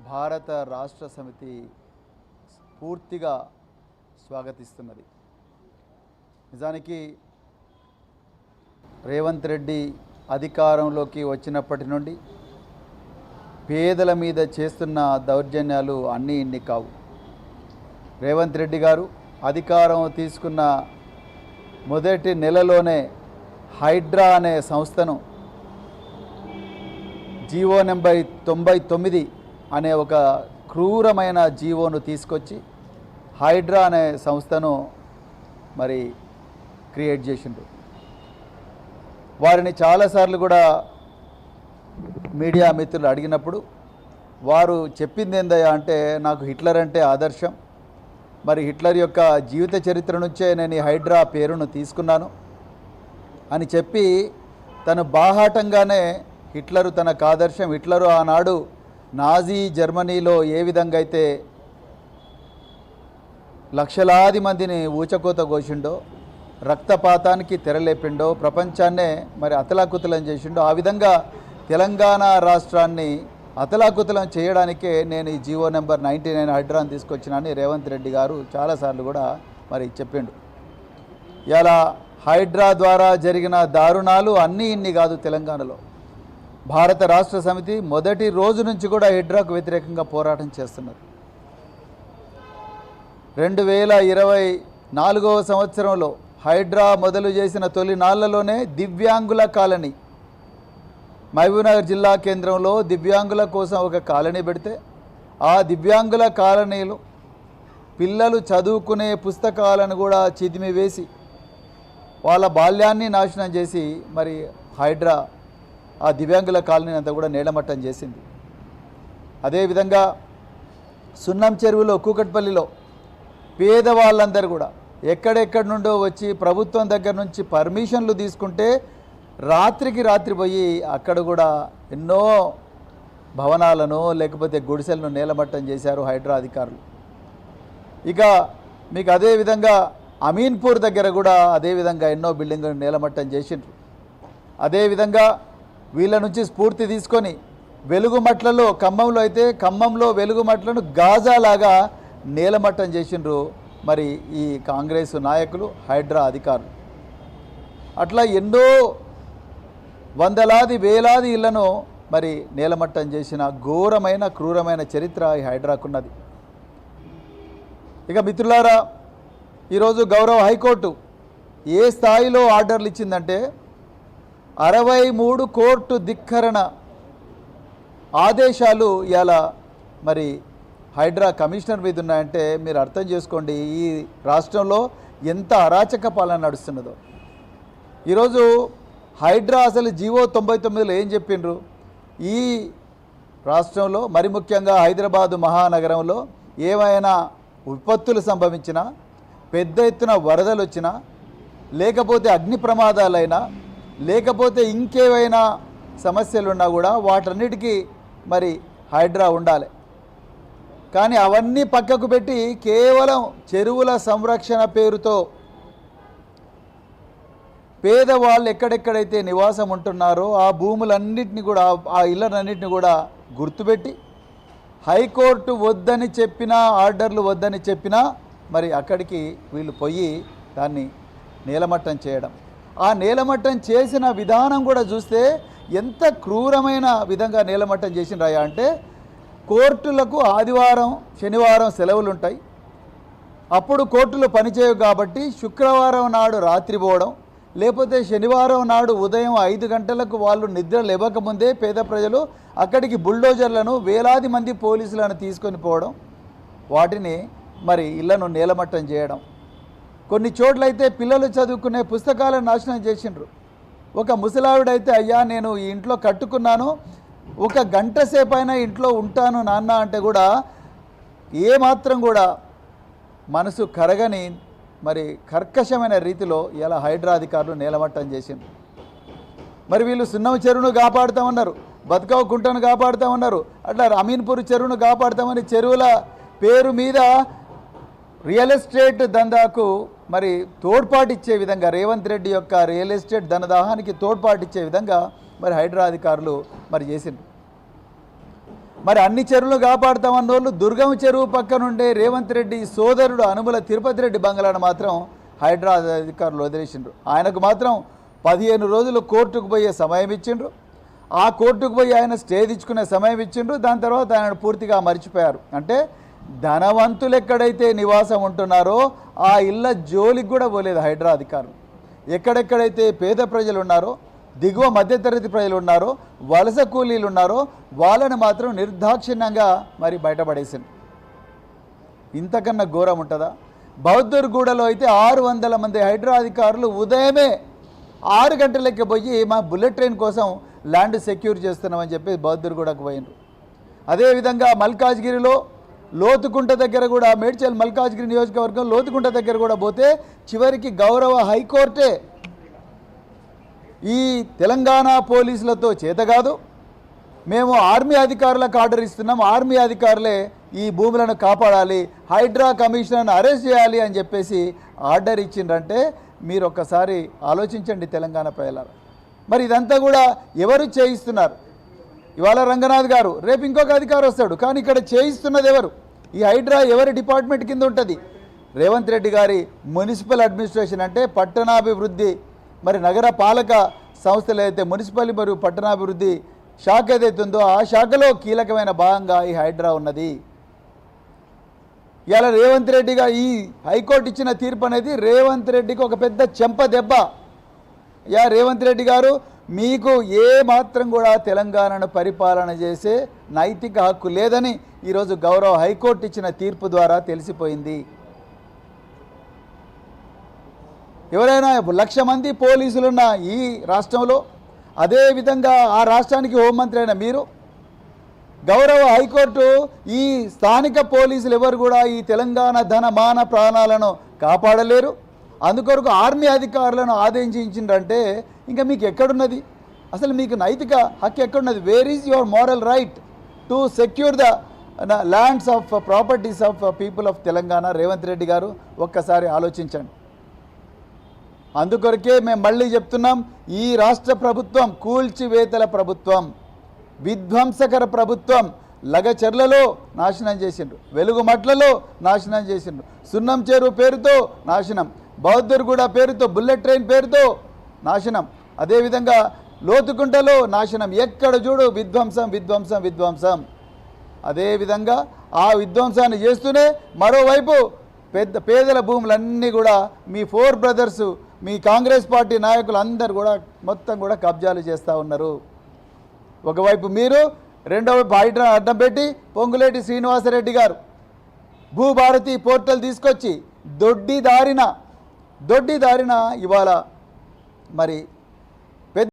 భారత రాష్ట్ర సమితి పూర్తిగా స్వాగతిస్తున్నది. నిజానికి రేవంత్ రెడ్డి అధికారంలోకి వచ్చినప్పటి నుండి పేదల మీద చేస్తున్న దౌర్జన్యాలు అన్నీ ఇన్ని కావు. రేవంత్ రెడ్డి గారు అధికారం తీసుకున్న మొదటి నెలలోనే హైడ్రా అనే సంస్థను జీవో నెంబర్ 99 అనే ఒక క్రూరమైన జీవోను తీసుకొచ్చి హైడ్రా అనే సంస్థను మరి క్రియేట్ చేసిండు. వారిని చాలాసార్లు కూడా మీడియా మిత్రులు అడిగినప్పుడు వారు చెప్పింది ఏందయ్యా అంటే, నాకు హిట్లర్ అంటే ఆదర్శం, మరి హిట్లర్ యొక్క జీవిత చరిత్ర నుంచే నేను ఈ హైడ్రా పేరును తీసుకున్నాను అని చెప్పి తను బాహాటంగానే హిట్లరు తనకు ఆదర్శం, హిట్లరు ఆనాడు నాజీ జర్మనీలో ఏ విధంగా అయితే లక్షలాది మందిని ఊచకోత కోసిండో, రక్తపాతానికి తెరలేపిండో, ప్రపంచాన్నే మరి అతలాకుతలం చేసిండో, ఆ విధంగా తెలంగాణ రాష్ట్రాన్ని అతలాకుతలం చేయడానికే నేను ఈ జీవో నెంబర్ 99 హైడ్రాని తీసుకొచ్చినని రేవంత్ రెడ్డి గారు చాలాసార్లు కూడా మరి చెప్పిండు. ఇలా హైడ్రా ద్వారా జరిగిన దారుణాలు అన్నీ ఇన్ని కాదు. తెలంగాణలో భారత రాష్ట్ర సమితి మొదటి రోజు నుంచి కూడా హైడ్రాకు వ్యతిరేకంగా పోరాటం చేస్తున్నారు. 2024వ సంవత్సరంలో హైడ్రా మొదలు చేసిన తొలి నాళ్లలోనే దివ్యాంగుల కాలనీ, మహబూబ్నగర్ జిల్లా కేంద్రంలో దివ్యాంగుల కోసం ఒక కాలనీ పెడితే ఆ దివ్యాంగుల కాలనీలు పిల్లలు చదువుకునే పుస్తకాలను కూడా చిదిమి వేసి వాళ్ళ బాల్యాన్ని నాశనం చేసి మరి హైడ్రా ఆ దివ్యాంగుల కాలనీ అంతా కూడా నేలమట్టం చేసింది. అదేవిధంగా సున్నం చెరువులో కూకట్పల్లిలో పేదవాళ్ళందరూ కూడా ఎక్కడెక్కడి నుండో వచ్చి ప్రభుత్వం దగ్గర నుంచి పర్మిషన్లు తీసుకుంటే రాత్రికి రాత్రి పోయి అక్కడ కూడా ఎన్నో భవనాలను లేకపోతే గుడిసెలను నేలమట్టం చేశారు హైడ్రా అధికారులు. ఇక మీకు అదేవిధంగా అమీన్పూర్ దగ్గర కూడా అదేవిధంగా ఎన్నో బిల్డింగులు నేలమట్టం చేసిండ్రు. అదేవిధంగా వీళ్ళ నుంచి స్ఫూర్తి తీసుకొని వెలుగుమట్లలో, ఖమ్మంలో అయితే ఖమ్మంలో వెలుగుమట్లను గాజాలాగా నేలమట్టం చేసిండ్రు మరి ఈ కాంగ్రెస్ నాయకులు, హైడ్రా అధికారులు. అట్లా ఎన్నో వందలాది వేలాది ఇళ్లను మరి నేలమట్టం చేసిన ఘోరమైన క్రూరమైన చరిత్ర ఈ హైడ్రాకున్నది. ఇక మిత్రులారా, ఈరోజు గౌరవ హైకోర్టు ఏ స్థాయిలో ఆర్డర్లు ఇచ్చిందంటే 63 కోర్టు ధిక్కరణ ఆదేశాలు ఇలా మరి హైడ్రా కమిషనర్ మీద ఉన్నాయంటే మీరు అర్థం చేసుకోండి ఈ రాష్ట్రంలో ఎంత అరాచక పాలన నడుస్తున్నదో. ఈరోజు హైడ్రా అసలు జీవో 99లో ఏం చెప్పిండ్రు, ఈ రాష్ట్రంలో మరి ముఖ్యంగా హైదరాబాదు మహానగరంలో ఏమైనా విపత్తులు సంభవించినా, పెద్ద ఎత్తున వరదలు వచ్చినా, లేకపోతే అగ్ని ప్రమాదాలైనా, లేకపోతే ఇంకేవైనా సమస్యలున్నా కూడా వాటన్నిటికీ మరి హైడ్రా ఉండాలి. కానీ అవన్నీ పక్కకు పెట్టి కేవలం చెరువుల సంరక్షణ పేరుతో పేదవాళ్ళు ఎక్కడెక్కడైతే నివాసం ఉంటున్నారో ఆ భూములన్నింటినీ కూడా, ఆ ఇళ్ళనన్నింటినీ కూడా గుర్తుపెట్టి హైకోర్టు వద్దని చెప్పినా, ఆర్డర్లు వద్దని చెప్పినా మరి అక్కడికి వీళ్ళు పోయి దాన్ని నేలమట్టం చేయడం, ఆ నేలమట్టం చేసిన విధానం కూడా చూస్తే ఎంత క్రూరమైన విధంగా నేలమట్టం చేసినరాయా అంటే, కోర్టులకు ఆదివారం శనివారం సెలవులు ఉంటాయి, అప్పుడు కోర్టులు పనిచేయవు కాబట్టి శుక్రవారం నాడు రాత్రి పోవడం, లేకపోతే శనివారం నాడు ఉదయం 5 గంటలకు వాళ్ళు నిద్ర లేవకముందే పేద ప్రజలు అక్కడికి బుల్డోజర్లను వేలాది మంది పోలీసులను తీసుకొని పోవడం, వాటిని మరి ఇళ్లను నేలమట్టం చేయడం. కొన్ని చోట్లయితే పిల్లలు చదువుకునే పుస్తకాలను నాశనం చేసిండ్రు. ఒక ముసలావిడైతే, అయ్యా నేను ఈ ఇంట్లో కట్టుకున్నాను, 1 గంట సేపైనా ఇంట్లో ఉంటాను నాన్న అంటే కూడా ఏమాత్రం కూడా మనసు కరగని మరి కర్కశమైన రీతిలో ఇలా హైడ్రా అధికారులు నేలమట్టం చేసిండ్రు. మరి వీళ్ళు సున్నం చెరువును కాపాడుతామన్నారు, బతుకవ కుంటను కాపాడుతామన్నారు, అట్లా అమీన్పూర్ చెరువును కాపాడుతామని చెరువుల పేరు మీద రియల్ ఎస్టేట్ దందాకు మరి తోడ్పాటిచ్చే విధంగా, రేవంత్ రెడ్డి యొక్క రియల్ ఎస్టేట్ ధనదాహానికి తోడ్పాటిచ్చే విధంగా మరి హైడ్రా అధికారులు మరి చేసిండ్రు. మరి అన్ని చెరువులు కాపాడుతామన్న వాళ్ళు దుర్గం చెరువు పక్కనుండే రేవంత్ రెడ్డి సోదరుడు అనుముల తిరుపతి రెడ్డి బంగ్లాను మాత్రం హైడ్రా అధికారులు వదిలేసిండ్రు. ఆయనకు మాత్రం 15 రోజులు కోర్టుకు పోయే సమయం ఇచ్చిండ్రు. ఆ కోర్టుకు పోయి ఆయన స్టే తెచ్చుకునే సమయం ఇచ్చిండ్రు. దాని తర్వాత ఆయన పూర్తిగా మర్చిపోయారు. అంటే ధనవంతులు ఎక్కడైతే నివాసం ఉంటున్నారో ఆ ఇళ్ళ జోలికి కూడా పోలేదు హైడ్రా అధికారులు. ఎక్కడెక్కడైతే పేద ప్రజలు ఉన్నారో, దిగువ మధ్యతరగతి ప్రజలు ఉన్నారో, వలస కూలీలు ఉన్నారో వాళ్ళని మాత్రం నిర్దాక్షిణ్యంగా మరి బయటపడేసింది. ఇంతకన్నా ఘోరం ఉంటుందా? బౌద్ధర్గూడలో అయితే 600 మంది హైడ్రా అధికారులు ఉదయమే 6 గంటలకి పోయి మా బుల్లెట్ ట్రైన్ కోసం ల్యాండ్ సెక్యూర్ చేస్తున్నామని చెప్పి బౌద్ధర్గూడకు పోయినారు. అదేవిధంగా మల్కాజ్గిరిలో లోతుకుంట దగ్గర కూడా, మేడ్చల్ మల్కాజ్గిరి నియోజకవర్గం లోతుకుంట దగ్గర కూడా పోతే చివరికి గౌరవ హైకోర్టే ఈ తెలంగాణ పోలీసులతో చేతగాదు, మేము ఆర్మీ అధికారులకు ఆర్డర్ ఇస్తున్నాం, ఆర్మీ అధికారులే ఈ భూములను కాపాడాలి, హైడ్రా కమిషనర్ను అరెస్ట్ చేయాలి అని చెప్పేసి ఆర్డర్ ఇచ్చిండ్రంటే మీరు ఒక్కసారి ఆలోచించండి తెలంగాణ ప్రజలారా. మరి ఇదంతా కూడా ఎవరు చేయిస్తున్నారు? ఇవాళ రంగనాథ్ గారు, రేపు ఇంకొక అధికారి వస్తాడు, కానీ ఇక్కడ చేయిస్తున్నది ఎవరు? ఈ హైడ్రా ఎవరి డిపార్ట్మెంట్ కింద ఉంటుంది? రేవంత్ రెడ్డి గారి మున్సిపల్ అడ్మినిస్ట్రేషన్ అంటే పట్టణాభివృద్ధి, మరి నగర పాలక సంస్థలు అయితే మున్సిపల్ మరియు పట్టణాభివృద్ధి శాఖ ఏదైతే ఉందో ఆ శాఖలో కీలకమైన భాగంగా ఈ హైడ్రా ఉన్నది. ఇలా రేవంత్ రెడ్డిగా ఈ హైకోర్టు ఇచ్చిన తీర్పు అనేది రేవంత్ రెడ్డికి ఒక పెద్ద చెంప దెబ్బ. రేవంత్ రెడ్డి గారు, మీకు ఏ మాత్రం కూడా తెలంగాణను పరిపాలన చేసే నైతిక హక్కు లేదని ఈరోజు గౌరవ హైకోర్టు ఇచ్చిన తీర్పు ద్వారా తెలిసిపోయింది. ఎవరైనా 1,00,000 మంది పోలీసులున్న ఈ రాష్ట్రంలో, అదేవిధంగా ఆ రాష్ట్రానికి హోంమంత్రి అయిన మీరు, గౌరవ హైకోర్టు ఈ స్థానిక పోలీసులు ఎవరు కూడా ఈ తెలంగాణ ధన మాన ప్రాణాలను కాపాడలేరు, అందుకొరకు ఆర్మీ అధికారులను ఆదేశించిందంటే ఇంకా మీకు ఎక్కడున్నది? అసలు మీకు నైతిక హక్కు ఎక్కడున్నది? Where is your moral right to secure the lands of properties of people of Telangana? Revanth Reddy గారు ఒక్కసారి ఆలోచించండి. అందుకొరకే మేము మళ్ళీ చెప్తున్నాం, ఈ రాష్ట్ర ప్రభుత్వం కూల్చివేతల ప్రభుత్వం, విధ్వంసకర ప్రభుత్వం. లగచర్లలో నాశనం చేసిండ్రు, వెలుగుమట్లలో నాశనం చేసిండ్రు, సున్నం చెరువు పేరుతో నాశనం, బౌద్ధర్గూడ పేరుతో, బుల్లెట్ ట్రైన్ పేరుతో నాశనం, అదేవిధంగా లోతుకుంటలో నాశనం. ఎక్కడ చూడు విధ్వంసం విధ్వంసం విధ్వంసం. అదేవిధంగా ఆ విధ్వంసాన్ని చేస్తూనే మరోవైపు పేదల భూములన్నీ కూడా మీ 4 బ్రదర్సు, మీ కాంగ్రెస్ పార్టీ నాయకులు అందరూ కూడా మొత్తం కూడా కబ్జాలు చేస్తూ ఉన్నారు. ఒకవైపు మీరు, రెండో వైపు హైడ్రా అడ్డం పెట్టి పొంగులేటి శ్రీనివాసరెడ్డి గారు భూభారతి పోర్టల్ తీసుకొచ్చి దొడ్డి దారిన ఇవాళ మరి